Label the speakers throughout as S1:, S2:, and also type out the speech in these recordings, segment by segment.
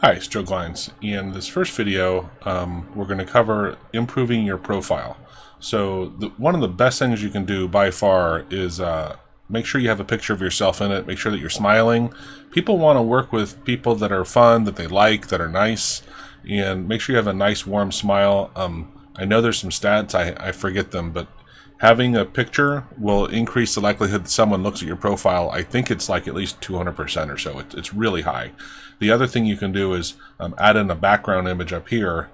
S1: Hi, it's Joe Glines. In this first video, we're going to cover improving your profile. So one of the best things you can do by far is make sure you have a picture of yourself in it. Make sure that you're smiling. People want to work with people that are fun, that they like, that are nice, and make sure you have a nice, warm smile. I know there's some stats, I forget them, but having a picture will increase the likelihood that someone looks at your profile. I think it's like at least 200% or so. It's really high. The other thing you can do is add in a background image up here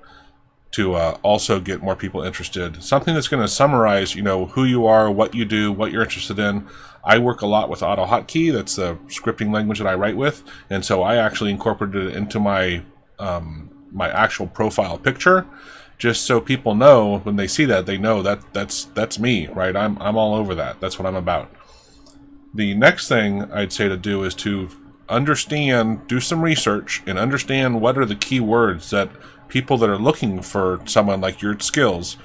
S1: to also get more people interested. Something that's going to summarize, who you are, what you do, what you're interested in. I work a lot with AutoHotkey. That's the scripting language that I write with, and so I actually incorporated it into my my actual profile picture, just so people know when they see that, they know that's me, right? I'm all over that. That's what I'm about. The next thing I'd say to do is to understand, do some research, and understand what are the keywords that people that are looking for someone like your skills,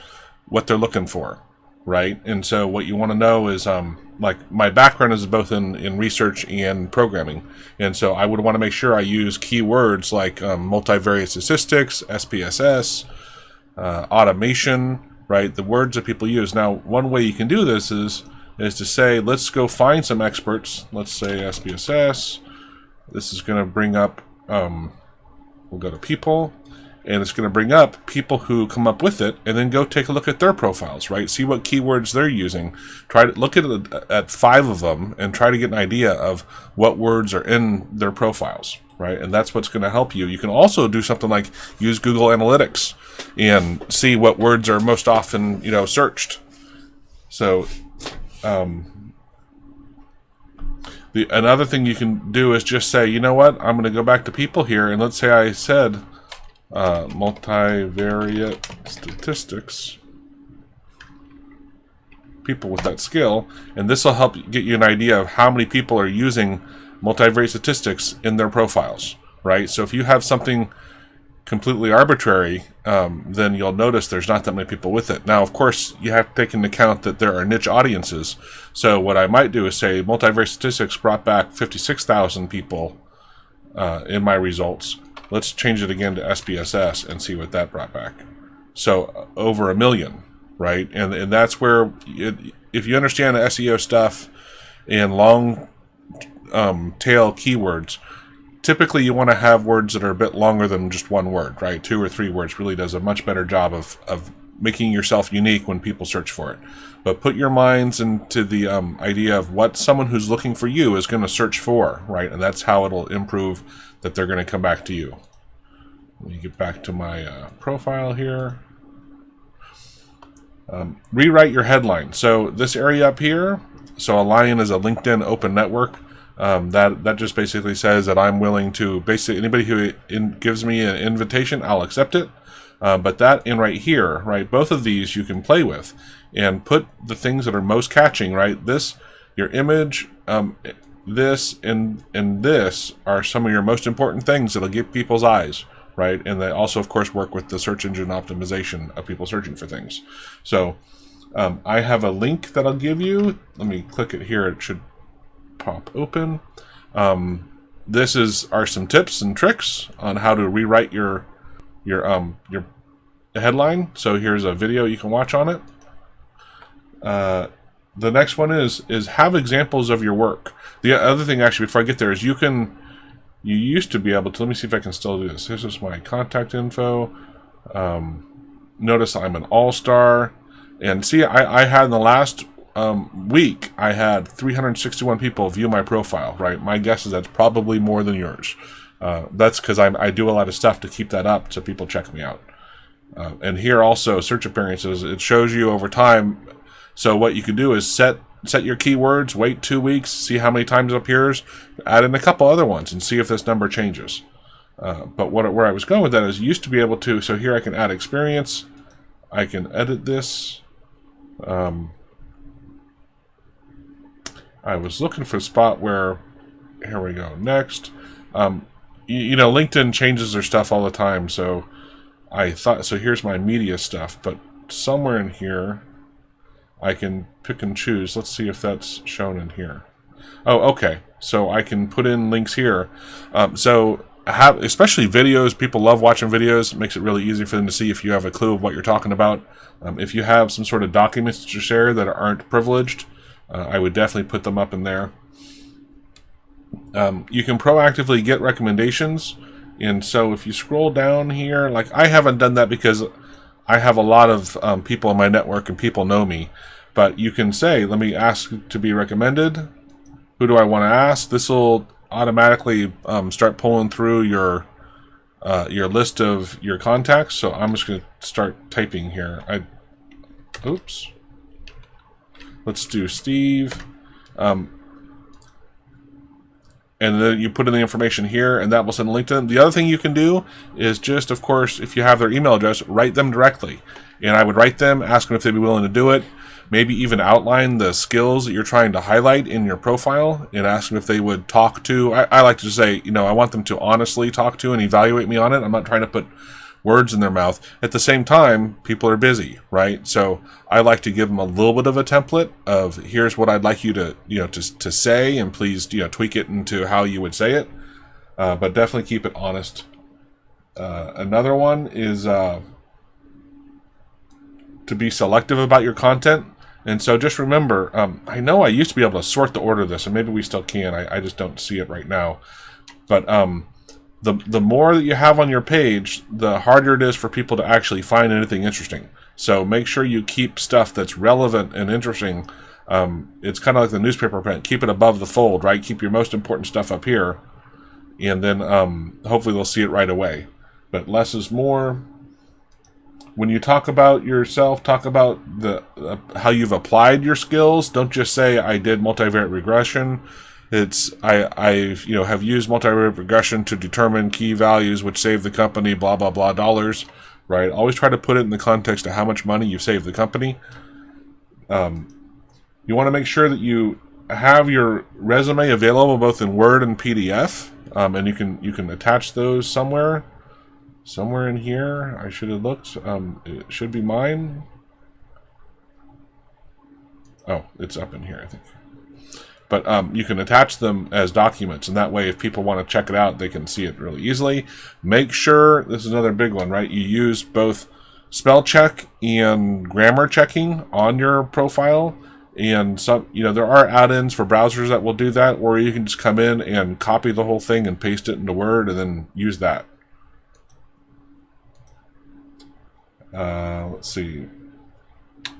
S1: what they're looking for, right? And so what you want to know is, like my background is both in research and programming, and so I would want to make sure I use keywords like multivariate statistics, SPSS, automation, right? The words that people use. Now, one way you can do this is to say, let's go find some experts. Let's say SPSS. This is going to bring up, we'll go to people, and it's going to bring up people who come up with it, and then go take a look at their profiles, right? See what keywords they're using. Try to look at 5 of them and try to get an idea of what words are in their profiles, right? And that's what's going to help you. You can also do something like use Google Analytics and see what words are most often, searched. So, another thing you can do is just say, you know what, I'm going to go back to people here, and let's say I said multivariate statistics, people with that skill, and this will help get you an idea of how many people are using multivariate statistics in their profiles, right? So if you have something completely arbitrary, then you'll notice there's not that many people with it. Now, of course, you have to take into account that there are niche audiences. So what I might do is say multivariate statistics brought back 56,000 people in my results. Let's change it again to SPSS and see what that brought back. So over 1 million, right? And that's where, if you understand the SEO stuff and long tail keywords, typically you want to have words that are a bit longer than just one word, right? 2 or 3 words really does a much better job of making yourself unique when people search for it. But put your minds into the idea of what someone who's looking for you is going to search for, right? And that's how it'll improve that they're going to come back to you. Let me get back to my profile here. Rewrite your headline. So this area up here, so a lion is a LinkedIn open network. That just basically says that I'm willing to, basically anybody who gives me an invitation, I'll accept it. But that in right here, right, both of these you can play with and put the things that are most catching, right? This, your image, this, and this are some of your most important things that'll get people's eyes, right? And they also, of course, work with the search engine optimization of people searching for things. So I have a link that I'll give you. Let me click it here. It should pop open. This are some tips and tricks on how to rewrite your headline. So here's a video you can watch on it. The next one is have examples of your work. The other thing, actually, before I get there, is you used to be able to, let me see if I can still do this. This is my contact info. Notice I'm an all-star, and see, I had in the last week, I had 361 people view my profile, right? My guess is that's probably more than yours. That's because I do a lot of stuff to keep that up so people check me out. And here also, search appearances, it shows you over time. So what you can do is set your keywords, wait 2 weeks, see how many times it appears, add in a couple other ones, and see if this number changes. But where I was going with that is you used to be able to, so here I can add experience, I can edit this. I was looking for a spot where, here we go, next. LinkedIn changes their stuff all the time, so I thought, so here's my media stuff, but somewhere in here, I can pick and choose. Let's see if that's shown in here. Oh, okay. So I can put in links here. So especially videos. People love watching videos. It makes it really easy for them to see if you have a clue of what you're talking about. If you have some sort of documents to share that aren't privileged, I would definitely put them up in there. You can proactively get recommendations. And so if you scroll down here, like I haven't done that because I have a lot of people in my network and people know me. But you can say, let me ask to be recommended. Who do I want to ask? This will automatically start pulling through your list of your contacts. So I'm just going to start typing here. Oops. Let's do Steve. And then you put in the information here, and that will send a link to them. The other thing you can do is just, of course, if you have their email address, write them directly. And I would write them, ask them if they'd be willing to do it. Maybe even outline the skills that you're trying to highlight in your profile and ask them if they would talk to. I like to say, I want them to honestly talk to and evaluate me on it. I'm not trying to put words in their mouth. At the same time, people are busy, right? So I like to give them a little bit of a template of here's what I'd like you to, to say, and please, tweak it into how you would say it. But definitely keep it honest. Another one is to be selective about your content. And so just remember, I know I used to be able to sort the order of this, and maybe we still can. I just don't see it right now. But the more that you have on your page, the harder it is for people to actually find anything interesting. So make sure you keep stuff that's relevant and interesting. It's kind of like the newspaper print. Keep it above the fold, right? Keep your most important stuff up here. And then hopefully they'll see it right away. But less is more. When you talk about yourself, talk about how you've applied your skills. Don't just say, I did multivariate regression. It's I have used multivariate regression to determine key values which save the company blah blah blah dollars, right? Always try to put it in the context of how much money you've saved the company. You want to make sure that you have your resume available both in Word and PDF, and you can attach those somewhere in here. I should have looked. It should be mine. Oh, it's up in here, I think. But you can attach them as documents, and that way if people want to check it out, they can see it really easily. Make sure, this is another big one, right? You use both spell check and grammar checking on your profile. And some, there are add-ins for browsers that will do that, or you can just come in and copy the whole thing and paste it into Word and then use that. Let's see.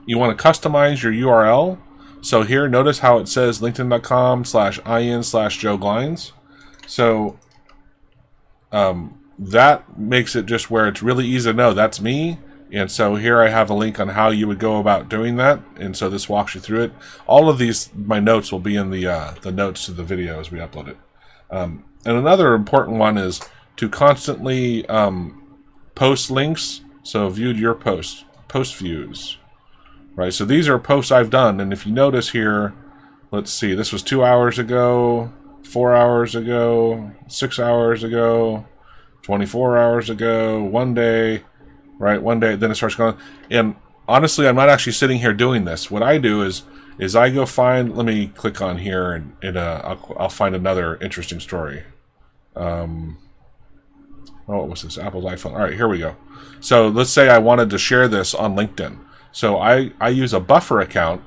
S1: You want to customize your URL. So here, notice how it says linkedin.com/in/Joe Glines. So that makes it just where it's really easy to know that's me. And so here I have a link on how you would go about doing that. And so this walks you through it. All of these, my notes will be in the notes to the video as we upload it. And another important one is to constantly post links. So viewed your post views. Right, so these are posts I've done, and if you notice here, let's see, this was 2 hours ago, 4 hours ago, 6 hours ago, 24 hours ago, 1 day, right, 1 day, then it starts going. And honestly, I'm not actually sitting here doing this. What I do is I go find, let me click on here, and I'll find another interesting story. What was this? Apple's iPhone. All right, here we go. So let's say I wanted to share this on LinkedIn. So I use a Buffer account,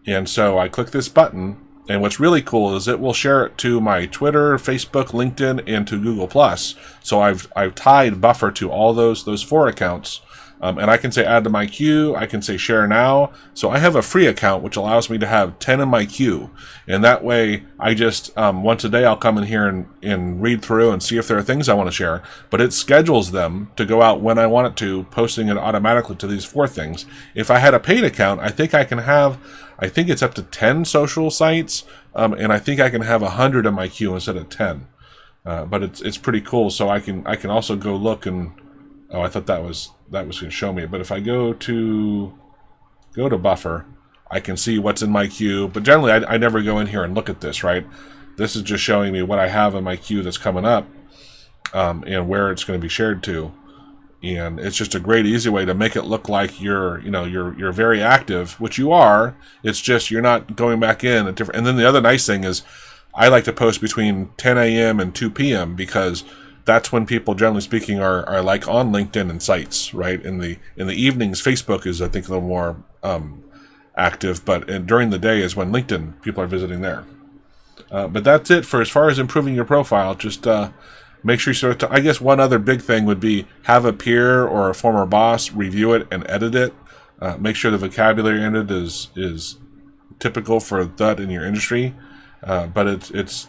S1: and so I click this button, and what's really cool is it will share it to my Twitter, Facebook, LinkedIn, and to Google+. So I've tied Buffer to all those 4 accounts, and I can say add to my queue, I can say share now. So I have a free account which allows me to have 10 in my queue, and that way I just once a day I'll come in here and read through and see if there are things I want to share, but it schedules them to go out when I want it to, posting it automatically to these 4 things. If I had a paid account, I think it's up to 10 social sites, and I think I can have 100 in my queue instead of 10. But it's pretty cool. So I can also go look and, oh, I thought that was going to show me. But if I go to Buffer, I can see what's in my queue. But generally, I never go in here and look at this, right? This is just showing me what I have in my queue that's coming up, and where it's going to be shared to. And it's just a great, easy way to make it look like you're very active, which you are. It's just you're not going back in at different. And then the other nice thing is, I like to post between 10 a.m. and 2 p.m. because that's when people, generally speaking, are like on LinkedIn and sites, right? In the evenings, Facebook is, I think, a little more active, but during the day is when LinkedIn people are visiting there. But that's it for as far as improving your profile. Just make sure you start to, I guess one other big thing would be have a peer or a former boss review it and edit it. Make sure the vocabulary in it is typical for that in your industry. But it's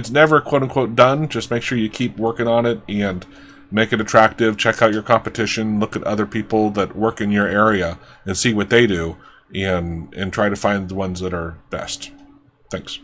S1: never quote unquote done. Just make sure you keep working on it and make it attractive. Check out your competition. Look at other people that work in your area and see what they do, and try to find the ones that are best. Thanks.